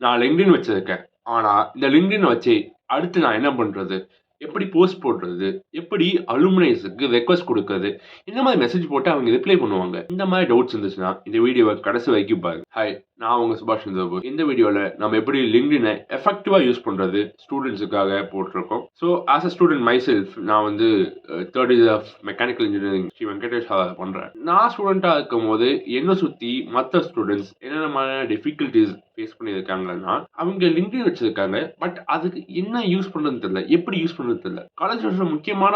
நான் லிங்க்டின் வச்சிருக்கேன். ஆனா, இந்த லிங்க்டின் வச்சு அடுத்து நான் என்ன பண்றது? எப்படி போஸ்ட் போடுறது? எப்படி அலுமினைஸ்க்கு ரெக்வெஸ்ட் குடுக்கறது? இந்த மாரி மெசேஜ் போட்டா அவங்க ரிப்ளை பண்ணுவாங்க. இந்த மாரி டவுட்ஸ் இருந்துச்சுன்னா, இந்த வீடியோவ கடைசி வரைக்கும் பாருங்க. ஹாய், நான் உங்க சுபாஷ் சந்திரபோஸ். இந்த வீடியோல நம்ம எப்படி லிங்க்டின எஃபெக்டிவா யூஸ் பண்றது ஸ்டூடண்ட்ஸுக்காக போட்டிருக்கோம். So, as a student myself நான் வந்து 3rd year of mechanical engineering Sri Venkatesh பண்றேன். நான் ஸ்டூடெண்ட்டா இருக்கும்போது என்ன சுத்தி மத்த ஸ்டூடண்ட்ஸ் என்னென்ன மாதிரியான டிஃபிகல்டீஸ் ஃபேஸ் பண்ணியிருக்காங்கன்னா, அவங்க லிங்க்டின் வச்சிருக்காங்க. பட் அதுக்கு என்ன யூஸ் பண்றதுன்னு தெரியல. எப்படி யூஸ் பண்றதுன்னு தெரியல. காலேஜ் வருஷம் முக்கியமான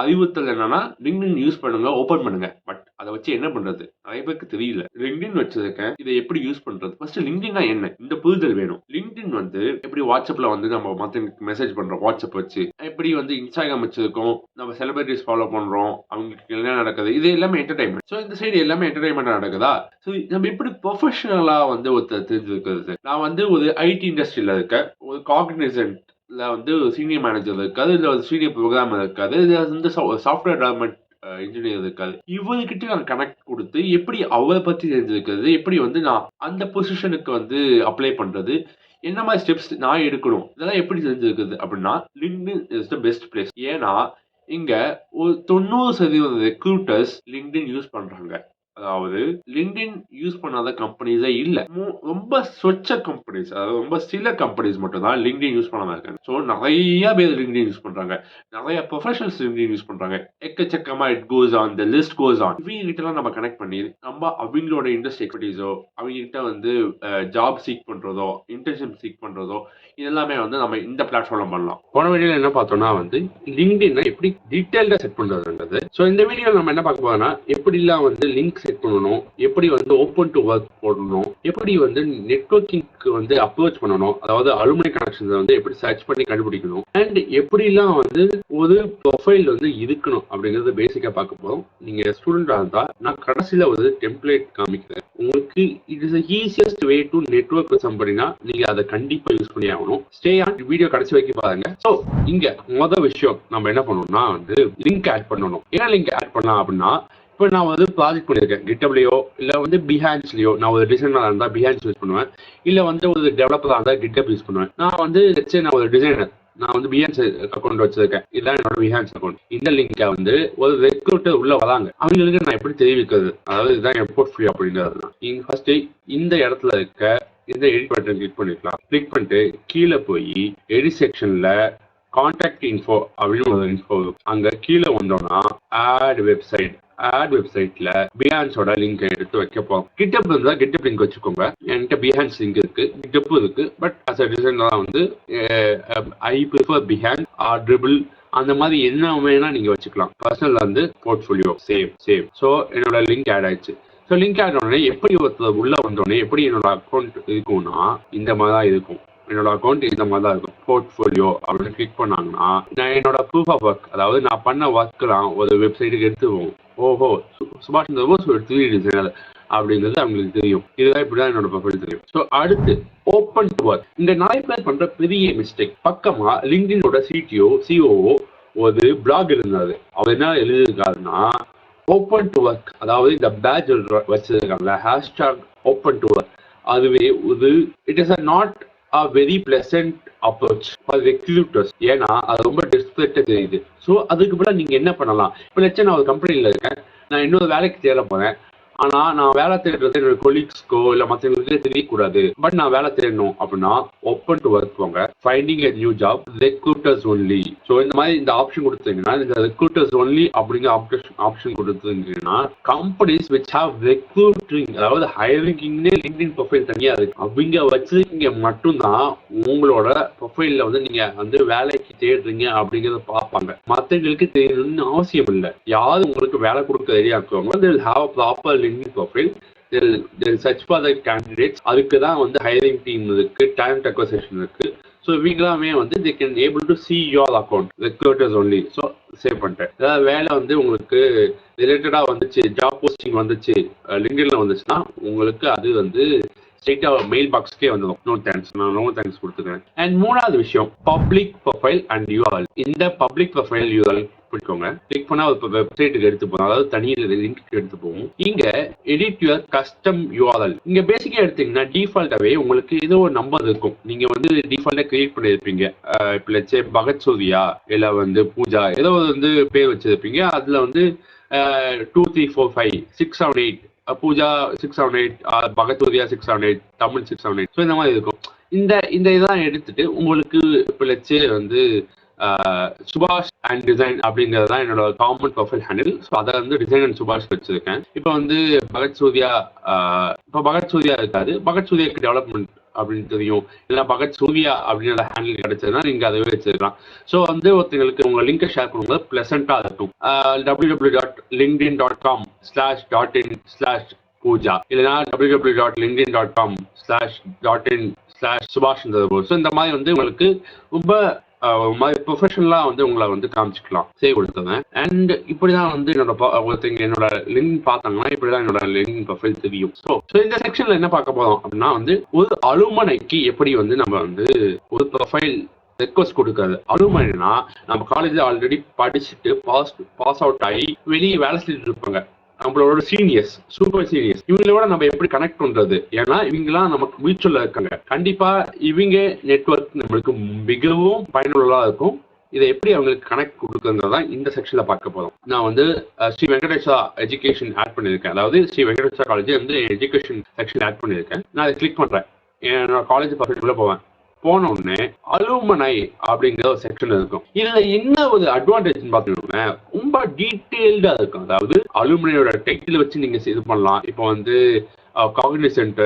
அறிவுறுத்தல் என்னன்னா, லிங்க்டின் யூஸ் பண்ணுங்க, ஓப்பன் பண்ணுங்க. பட் அத வச்சு என்ன பண்றது? நெறைய பேருக்கு தெரியல. லிங்க்டின் வச்சிருக்கேன். இத எப்படி யூஸ் பண்றது? ஃபர்ஸ்ட் லிங்க்டின்னா என்ன? இந்த புரிதல் வேணும். லிங்க்டின் வந்து எப்படி WhatsAppல வந்து நம்ம மத்தவங்களுக்கு மெசேஜ் பண்றோம் WhatsApp வச்சு. எப்படி வந்து Instagram வச்சிருக்கோம். நம்ம செலிபிரிட்டீஸ் ஃபாலோ பண்றோம். அவங்களுக்கு என்ன நடக்குது? இது எல்லாமே என்டர்டெயின்மென்ட். சோ இந்த சைடு எல்லாமே என்டர்டெயின்மென்ட்டா நடக்குதா? சோ நம்ம எப்படி ப்ரொஃபஷனலா வந்து ஒருத்தர் தெரிஞ்சுக்கிறது? நான் வந்து ஒரு ஐடி இண்டஸ்ட்ரியில இருக்கேன். ஒரு காக்னிசன்ட்ல வந்து சீனியர் மேனேஜர் இருக்காரு. இல்ல ஒரு சீனியர் புரோகிராமர் இருக்காரு. இல்ல வந்து சாஃப்ட்வேர் டெவலப்மென்ட் இன்ஜினியர் இருக்காரு. இவர்கிட்ட நான் கனெக்ட் குடுத்து எப்படி அவர பத்தி தெரிஞ்சுக்கிறது? எப்படி வந்து நான் அந்த பொசிஷனுக்கு வந்து அப்ளை பண்றது? என்ன மாரி ஸ்டெப்ஸ் நான் எடுக்கணும்? இதெல்லாம் எப்படி தெரிஞ்சுக்கிறது? அப்படின்னா, LinkedIn is the best place. ஏன்னா, இங்க ஒரு 90% ரெக்ரூட்டர்ஸ் லிங்க்டின் யூஸ் பண்றாங்க. அதாவது லிங்க்டின் யூஸ் பண்ணாத கம்பெனிஸே இல்ல. ரொம்ப சொச்ச கம்பெனிஸ், அதாவது ரொம்ப சில கம்பெனிஸ் மட்டும் தான் லிங்க்டின் யூஸ் பண்ணாம இருக்காங்க. ஸோ நெறைய பேர் லிங்க்டின் யூஸ் பண்றாங்க. நெறைய ப்ரொஃபஷனல்ஸ் லிங்க்டின் யூஸ் பண்றாங்க. எக்கச்சக்கமா it goes on, the list goes on. இவங்க கிட்டலாம் நம்ம கனெக்ட் பண்ணி, நம்ம அவங்களோட இண்டஸ்ட்ரி எக்ஸ்பர்டீஸோ, அவங்க கிட்ட வந்து ஜாப் சீக் பண்றதோ, இன்டர்ன்ஷிப் சீக் பண்றதோ, இது எல்லாமே வந்து நம்ம இந்த பிளாட்ஃபார்ம்ல பண்ணலாம். போன வீடியோல என்ன பார்த்தோம்னா வந்து லிங்க்டின் எப்படி டீடைல்டா செட் பண்றதுன்றது. ஸோ இந்த வீடியோல நம்ம என்ன பார்க்க போறோம்னா, எப்படிலாம் வந்து லிங்க் செட் பண்ணணும், எப்படி வந்து ஓப்பன் டு ஒர்க் போடணும், எப்படி வந்து நெட்வொர்க்கிங்க்கு வந்து அப்ரோச் பண்ணணும், அதாவது அலுமினி கனெக்ஷன்ஸ் வந்து எப்படி சர்ச் பண்ணி கண்டுபிடிக்கணும், அண்ட் எப்படிலாம் வந்து ஒரு ப்ரொஃபைல் வந்து இருக்கணும் அப்படிங்கறது பேசிக்கா பார்க்க போறோம். நீங்க ஸ்டூடெண்டா இருந்தா நான் கடைசியில ஒரு டெம்ப்ளேட் காமிக்கிறேன். உங்களுக்கு it is easiest way to network with சம்படினா நீங்க அதை கண்டிப்பா யூஸ் பண்ணி ஆகணும். ஸ்டே ஆன் வீடியோ கடைசி வரைக்கும் பாருங்க. ஸோ இங்க மொதல் விஷயம் நம்ம என்ன பண்ணணும்னா வந்து லிங்க் ஆட் பண்ணணும். ஏன் லிங்க் ஆட் பண்ணலாம் அப்படின்னா, இப்போ நான் வந்து ப்ராஜெக்ட் பண்ணியிருக்கேன் கிட்டப்லயோ இல்லை வந்து பிஹான்ஸ்லயோ. நான் ஒரு டிசைனராக இருந்தால் பிஹான்ஸ் யூஸ் பண்ணுவேன். இல்லை வந்து ஒரு டெவலப்பராக இருந்தால் கிட்டப் யூஸ் பண்ணுவேன். நான் வந்து நான் ஒரு டிசைனர், நான் வந்து பிஹான்ஸ் அக்கௌண்ட் வச்சிருக்கேன். இதுதான் என்னோட பிஹான்ஸ் அக்கௌண்ட். இந்த லிங்கை வந்து ஒரு ரெக்ரூட்டர் உள்ள வராங்க, அவங்களுக்கு நான் எப்படி தெரிவிக்கிறது, அதாவது இதுதான் என் போர்ட்ஃபோலியோ அப்படிங்கிறது. ஃபர்ஸ்ட் இந்த இடத்துல இருக்க இந்த எடிட் பட்டன் கிளிக் பண்ணிக்கலாம். கிளிக் பண்ணிட்டு கீழே போய் எடிட் செக்ஷன்ல கான்டாக்ட் இன்ஃபோ அப்படின்னு ஒரு இன்ஃபோ அங்க கீழே வந்தோம்னா ஆட் வெப்சைட்ல பிஹான்ஸோட லிங்க் எடுத்து வைக்க போறோம். கிட்டப் இருந்தா கிட்டப் லிங்க் வச்சுக்கோங்க. என்கிட்ட பிஹான்ஸ் லிங்க் இருக்கு, கிட்டப்பும் இருக்கு. பட் அஸ் அ டிசைனர் வந்து ஐ ப்ரிஃபர் பிஹான்ஸ் ஆர் ட்ரிபிள் அந்த மாதிரி என்ன வேணா நீங்க வச்சுக்கலாம். பர்சனல் வந்து போர்ட்ஃபோலியோ சேவ். ஸோ என்னோட லிங்க் ஆட் ஆயிடுச்சு. ஸோ லிங்க் ஆட் உடனே எப்படி ஒருத்தர் உள்ள வந்தோடனே எப்படி என்னோட அக்கௌண்ட் இருக்கும்னா இந்த மாதிரி தான் இருக்கும். என்னோட அக்கௌண்ட் இந்த மாதிரி தான் இருக்கும். போர்ட்ஃபோலியோ அப்படின்னு கிளிக் பண்ணாங்கன்னா நான் என்னோட ப்ரூஃப் ஆஃப் ஒர்க், அதாவது நான் பண்ண ஒர்க்லாம் ஒரு வெப்சைட்டுக்கு எடுத்துவோம். ஓஹோ, சுபாஷ் சந்திரபோஸ் ஒரு 3D டிசைனர் அப்படிங்கிறது அவங்களுக்கு தெரியும். இதுதான் இப்படிதான் என்னோட ப்ரொஃபைல் தெரியும். ஸோ அடுத்து ஓப்பன் டு ஒர்க். இந்த நிறைய பேர் பண்ற பெரிய மிஸ்டேக். பக்கமா லிங்க்டினோட சிஓஓ ஒரு பிளாக் இருந்தாரு. அவர் என்ன எழுதியிருக்காருன்னா, ஓப்பன் டு ஒர்க், அதாவது இந்த பேட்ச் வச்சிருக்காங்கல்ல ஹேஷ்டாக் ஓப்பன் டு ஒர்க், அதுவே ஒரு it is not a very pleasant approach for recruiters. ஏன்னா அது ரொம்ப டெஸ்பரேட்டா தெரியுது. ஸோ அதுக்கு பதிலாக நீங்க என்ன பண்ணலாம்? இப்போ லட்சம் நான் ஒரு கம்பெனியில் இருக்கேன், நான் இன்னொரு வேலைக்கு தேட போறேன். ஆனா நான் வேலை தேடுறது என்னோட கொலீக்ஸ்க்கோ இல்லை மற்றவங்களுக்கே தெரியக்கூடாது. பட் நான் வேலை தேடணும் அப்படின்னா ஓப்பன் டு ஒர்க் போங்க, finding a new job, recruiters only. So இந்த மாதிரி இந்த ஆப்ஷன் கொடுத்தீங்கன்னா, இந்த ரெக்ரூட்டர்ஸ் ஒன்லி அப்படிங்கிற ஆப்ஷன் கொடுத்துருந்தீங்கன்னா கம்பெனிஸ் விச் ஹாவ் ரெக்ரூட்டிங், அதாவது ஹையரிங்னே லிங்க்டின் ப்ரொஃபைல் தனியா இருக்கு, அவங்க வச்சிருக்கீங்க மட்டும்தான் உங்களோட ப்ரொஃபைல்ல வந்து நீங்க வந்து வேலைக்கு தேடுறீங்க அப்படிங்கறத பார்ப்பாங்க. மற்றவங்களுக்கு தெரியணும்னு அவசியம் இல்லை. யாரு உங்களுக்கு வேலை கொடுக்க ரெடியா இருக்கிறவங்க they will have a proper LinkedIn profile. They'll search for the candidates. அதுக்கு தான் வந்து ஹையரிங் டீம் இருக்கு, talent acquisition இருக்கு. ஸோ இவங்களாமே வந்து they can able to see your account, recruiters only. So save பண்ணிட்டேன். ஏதாவது வேலை வந்து உங்களுக்கு ரிலேட்டடா வந்துச்சு, ஜாப் போஸ்டிங் வந்துச்சு, லிங்க்டின்ல வந்துச்சுன்னா உங்களுக்கு அது வந்து ஸ்ட்ரெயிட்டா மெயில் பாக்ஸ்க்கே வந்துடும். நோ தேங்க்ஸ், நான் நோ தேங்க்ஸ் கொடுத்துக்கிறேன். அண்ட் மூணாவது விஷயம், பப்ளிக் ப்ரொஃபைல் அண்ட் யூஆர்எல். இந்த பப்ளிக் ப்ரொஃபைல் யூஆர்எல் பிடிக்கோங்க. கிளிக் பண்ணா ஒரு வெப்சைட்டுக்கு எடுத்து போகும், அதாவது தனியாக லிங்க் எடுத்து போகும். இங்க எடிட் யுவர் கஸ்டம் யூஆர்எல். இங்க பேசிக்கா எடுத்தீங்கன்னா டிஃபால்ட்டாவே உங்களுக்கு ஏதோ ஒரு நம்பர் இருக்கும். நீங்க வந்து டிஃபால்ட்டா கிரியேட் பண்ணிருப்பீங்க. இப்போ லட்சே பகத் சூர்யா இல்ல வந்து பூஜா ஏதோ வந்து பேர் வச்சிருப்பீங்க. அதுல வந்து 2 3 4 5 6 7 8 பூஜா 678, பகத் சூர்யா 678, தமிழ் 678. ஸோ இந்த மாதிரி இருக்கும். இந்த இதெல்லாம் எடுத்துட்டு உங்களுக்கு இப்போ லட்சே வந்து சுபாஷ் அண்ட் டிசைன் அப்படிங்கிறது தான் என்னோட காமன் ப்ரொஃபைல் ஹேண்டில். ஸோ அதை வந்து டிசைன் அண்ட் சுபாஷ் வச்சிருக்கேன். இப்போ வந்து பகத் சூர்யா, இப்போ பகத் சூர்யா இருக்காது, பகத் சூர்யாக்கு டெவலப்மெண்ட் அப்படின்னு தெரியும், இல்லை பகத் சூர்யா அப்படின்ற ஹேண்டில் கிடைச்சதுன்னா நீங்க அதவே வச்சிருக்கலாம். ஸோ வந்து ஒருத்தங்களுக்கு உங்க லிங்கை ஷேர் பண்ணும்போது பிளசண்டா இருக்கும். www.linkedin.com/in/பூஜா இல்லைன்னா www.linkedin.com/in/சுபாஷ். ஸோ இந்த மாதிரி வந்து உங்களுக்கு ரொம்ப ப்ரொஃபஷனலா வந்து உங்களை வந்து காமிச்சுக்கலாம் சேவ் கொடுத்தவன். அண்ட் இப்படிதான் வந்து ஒருத்தங்க என்னோட லிங்க் பார்த்தாங்கன்னா இப்படிதான் என்னோட லிங்க் ப்ரொஃபைல் தெரியும். ஸோ இந்த செக்ஷன்ல என்ன பார்க்க போறோம் அப்படின்னா வந்து ஒரு அலுமனைக்கு எப்படி வந்து நம்ம வந்து ஒரு ப்ரொஃபைல் ரெக்வஸ்ட் கொடுக்காது. அலுமனைனா நம்ம காலேஜ்ல ஆல்ரெடி படிச்சுட்டு பாஸ் அவுட் ஆகி வெளியே வேலை செஞ்சுட்டு இருப்பாங்க. நம்மளோட சீனியர்ஸ், சூப்பர் சீனியர்ஸ், இவங்களோட நம்ம எப்படி கனெக்ட் பண்றது? ஏன்னா இவங்கெல்லாம் நமக்கு மியூச்சுவலா இருக்காங்க. கண்டிப்பா இவங்க நெட்வொர்க் நம்மளுக்கு மிகவும் பயனுள்ளதா இருக்கும். இதை எப்படி அவங்களுக்கு கனெக்ட் கொடுக்குறதா இந்த செக்ஷன்ல பார்க்க போறோம். நான் வந்து ஸ்ரீ வெங்கடேஷா எஜுகேஷன் ஆட் பண்ணியிருக்கேன். அதாவது ஸ்ரீ வெங்கடேஷா காலேஜ் வந்து எஜுகேஷன் செக்ஷன் ஆட் பண்ணியிருக்கேன். நான் அதை கிளிக் பண்றேன். என்னோட காலேஜ் பக்கத்துக்குள்ள போவேன். போன உடனே அலுமனை அப்படிங்கிற ஒரு செக்ஷன் இருக்கும். இதுல என்ன ஒரு அட்வான்டேஜ் பாத்தீங்கன்னா ரொம்ப டீடைல்டா இருக்கும். அதாவது அலுமனையோட டைட்டில் வச்சு நீங்க இது பண்ணலாம். இப்போ வந்து Cognizant,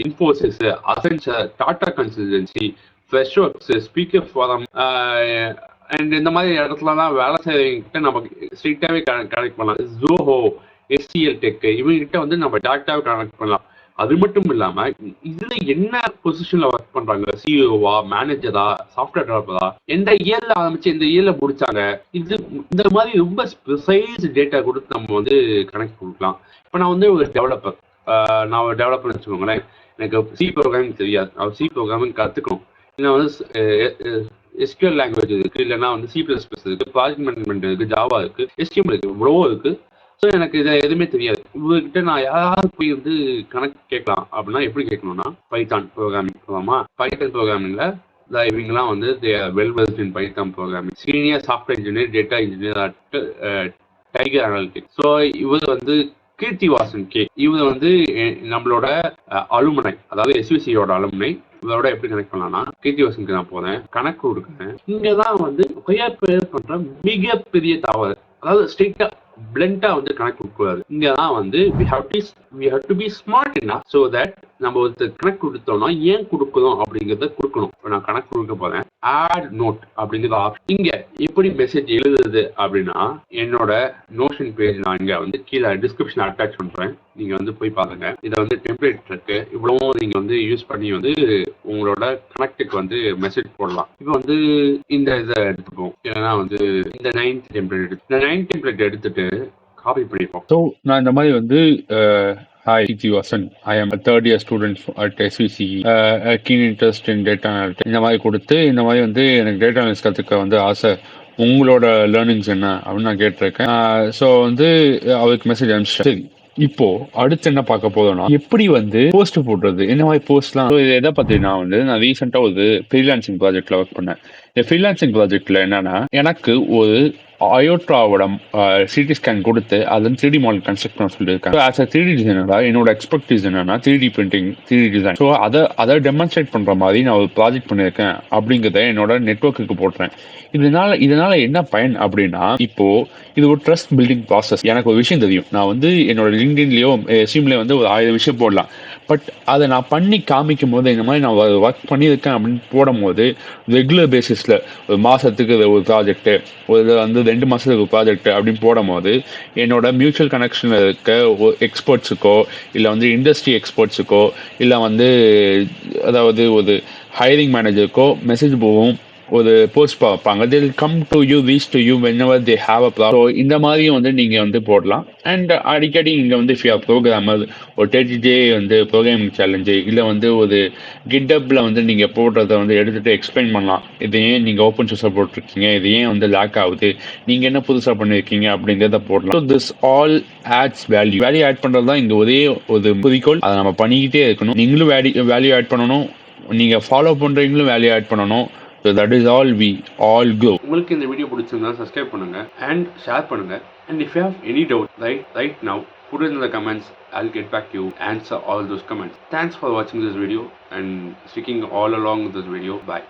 Infosys, Accenture, Tata consultancy, Freshworks, speaker forum and இந்த மாதிரி இடத்துலலாம் வேலை செய்யறவங்கிட்ட நமக்கு ஸ்ட்ரெயிட்டாவே கனெக்ட் பண்ணலாம். ஜோஹோ, எஸ்சிஎல் டெக் இவங்ககிட்ட வந்து நம்ம டேரக்டாவே கனெக்ட் பண்ணலாம். அது மட்டும் இல்லாம இதுல என்ன பொசிஷன்ல ஒர்க் பண்றாங்க, சிஇஓவா, மேனேஜரா, சாஃப்ட்வேர் டெவலப்பரா, எந்த இயர்ல ஆரம்பிச்சு எந்த இயர்ல முடிச்சாங்க, இந்த மாதிரி ரொம்ப ஸ்பெசைஸ் டேட்டா கொடுத்து நம்ம வந்து கனெக்ட் கொடுக்கலாம். இப்போ நான் வந்து ஒரு டெவலப்பர், நான் ஒரு டெவலப்பர் வச்சுக்கோங்களேன். எனக்கு சி ப்ரோக்ராமிங் தெரியாது, அவர் சி ப்ரோக்ராமிங் கற்றுக்கணும். இல்லை வந்து எஸ்கியூஎல் லாங்குவேஜ் இருக்கு, இல்லைன்னா வந்து C++ இருக்கு, ப்ராஜெக்ட் மேனேஜ்மெண்ட் இருக்கு, ஜாவா இருக்கு, HTML இருக்கு, இவ்வளவோ இருக்கு. ஸோ எனக்கு இதை எதுவுமே தெரியாது. இவர்கிட்ட நான் யாராவது போய் வந்து கணக்கு கேட்கலாம் அப்படின்னா எப்படி கேட்கணும்னா பைத்தான் ப்ரோக்ராமிங் போகலாமா? பைத்தான் ப்ரோக்ராமிங்ல இவங்கெல்லாம் வந்து well versed in Python programming, senior software engineer, data engineer at Tiger Analytics. So இவர் வந்து கீர்த்திவாசன் கே, இவர் வந்து நம்மளோட அலுமனை, அதாவது எஸ்விசியோட அலுமனை. இதோட எப்படி கனெக்ட் பண்ணலாம்னா கீர்த்திவாசனுக்கு நான் போறேன், கணக்கு கொடுக்குறேன். இங்கதான் வந்து பேர் பண்ற மிகப்பெரிய தவறு, அதாவது ஸ்ட்ரெயிட்டா பிளண்டா வந்து கனெக்ட் கொடுக்கூடாது. இங்கதான் வந்து we have to be smart enough so that நம்ம ஒரு கனெக்ட் கொடுத்தோம்னா ஏன் கொடுக்கணும் அப்படிங்கிறத கொடுக்கணும். நான் கனெக்ட் கொடுக்க போறேன். ஆட் நோட் அப்படிங்கிற ஆப்ஷன். இங்க எப்படி மெசேஜ் எழுதுறது அப்படின்னா என்னோட நோஷன் பேஜ் நான் இங்க வந்து கீழே டிஸ்கிரிப்ஷன் அட்டாச் பண்றேன். நீங்க வந்து போய் பாருங்க. இதை வந்து டெம்ப்ளேட் இருக்கு, இவ்வளவும் நீங்க வந்து யூஸ் பண்ணி வந்து உங்களோட கனெக்டுக்கு வந்து மெசேஜ் போடலாம். இப்போ வந்து இந்த இதை எடுத்துப்போம், ஏன்னா வந்து இந்த 9th டெம்ப்ளேட் எடுத்துட்டு காப்பி பண்ணிப்போம். ஸோ நான் இந்த மாதிரி வந்து hi Keerthivasan, I am third year student at SVCE, keen interest in data analytics, இந்த மாதிரி கொடுத்து இந்த மாதிரி வந்து எனக்கு டேட்டா அனாலிட்டிக்ஸ் கற்றுக்க வந்து ஆசை, உங்களோட லேர்னிங்ஸ் என்ன அப்படின்னு நான் கேட்டிருக்கேன். ஸோ வந்து அவருக்கு மெசேஜ் அனுப்பிச்சிட்டேன். இப்போ அடுத்து என்ன பார்க்க போதோம்னா எப்படி வந்து போஸ்ட் போடுறது, என்ன மாதிரி போஸ்ட்லாம். இது எதை பத்தினா வந்து நான் ரீசெண்டா ஒரு ஃப்ரீலான்சிங் ப்ராஜெக்ட்ல ஒர்க் பண்ணேன். இந்த ஃப்ரீலான்சிங் ப்ராஜெக்ட்ல என்னன்னா எனக்கு ஒரு அயோட்டாவோட சிடி ஸ்கேன் கொடுத்து அதுல 3D மாடல் கன்ஸ்ட்ரக்ட் பண்ண சொல்லியிருக்காங்க. ஆஸ் அ 3D டிசைனரா என்னோட எக்ஸ்பெக்டிஸ் என்னன்னா 3D printing, 3D design. So அதை டெமான்ஸ்ட்ரேட் பண்ற மாதிரி நான் ஒரு ப்ராஜெக்ட் பண்ணியிருக்கேன் அப்படிங்கிறத என்னோட நெட்வொர்க்குக்கு போடுறேன். இதனால என்ன பயன் அப்படின்னா, இப்போ இது ஒரு ட்ரஸ்ட் பில்டிங் ப்ராசஸ். எனக்கு ஒரு விஷயம் தெரியும், நான் வந்து என்னோட லிங்க்டின்லயோ ரெஸ்யூம்லயோ வந்து ஒரு 1000 விஷயம் போடலாம். பட் அதை நான் பண்ணி காமிக்கும் போது இந்த மாதிரி நான் ஒர்க் பண்ணியிருக்கேன் அப்படின்னு போடும் போது ரெகுலர் பேசிஸ்ல ஒரு மாசத்துக்கு ஒரு ப்ராஜெக்ட், ஒரு வந்து 2 மாசத்துக்கு ஒரு ப்ராஜெக்ட் அப்படின்னு போடும் போது என்னோட மியூச்சுவல் கனெக்ஷன்ல இருக்க எக்ஸ்பர்ட்ஸுக்கோ இல்லை வந்து இண்டஸ்ட்ரி எக்ஸ்பர்ட்ஸுக்கோ இல்லை வந்து அதாவது ஒரு ஹைரிங் மேனேஜருக்கோ மெசேஜ் போகும். ஒரு போஸ்ட் பார்ப்பாங்க. they will come to you, reach to you whenever they have a problem. So இந்த மாதிரியும் வந்து நீங்கள் வந்து போடலாம். அண்ட் அடிக்கடி இங்கே வந்து ஃபியா ப்ரோக்ராமர் ஒரு 30 டே வந்து ப்ரோக்ராமிங் சேலஞ்சு இல்லை வந்து ஒரு கிட்டப்பில் வந்து நீங்கள் போடுறத வந்து எடுத்துகிட்டு எக்ஸ்பிளைன் பண்ணலாம். இது ஏன் நீங்கள் ஓப்பன் சோர்ஸாக போட்டிருக்கீங்க, இது ஏன் வந்து லேக் ஆகுது, நீங்கள் என்ன புதுசாக பண்ணியிருக்கீங்க அப்படிங்கிறத போடலாம். So this all adds value add பண்ணுறது தான் இங்கே ஒரே ஒரு குறிக்கோள். அதை நம்ம பண்ணிக்கிட்டே இருக்கணும். நீங்களும் வேல்யூ ஆட் பண்ணணும், நீங்கள் ஃபாலோ பண்ணுறீங்களும் வேல்யூ ஆட் பண்ணணும். So that is all we all go. உங்களுக்கு இந்த வீடியோ பிடிச்சிருந்தா சப்ஸ்கிரைப் பண்ணுங்க and ஷேர் பண்ணுங்க. And if you have any doubt, right now, put it in the comments. I'll get back to you, answer all those comments. Thanks for watching this video and sticking all along with this video. Bye.